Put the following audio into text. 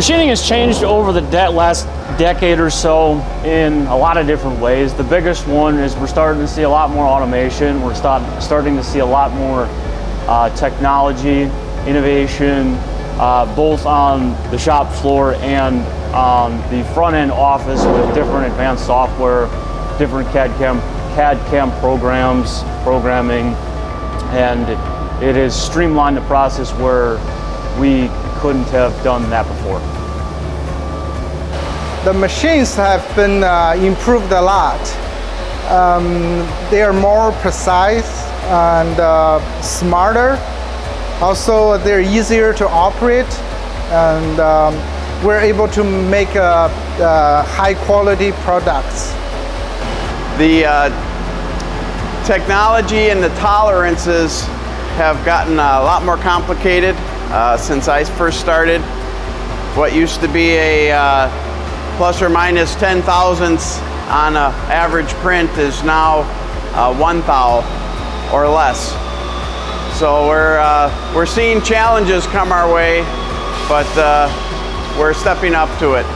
Machining has changed over the last decade or so in a lot of different ways. The biggest one is we're starting to see a lot more automation. We're starting to see a lot more technology, innovation, both on the shop floor and on the front end office with different advanced software, different CAD/CAM programming, and it has streamlined the process where we couldn't have done that before. The machines have been improved a lot. They are more precise and smarter. Also, they're easier to operate, and we're able to make high quality products. The technology and the tolerances have gotten a lot more complicated since I first started. What used to be a plus or minus 10 thousandths on an average print is now 1 thou or less. So we're seeing challenges come our way, but we're stepping up to it.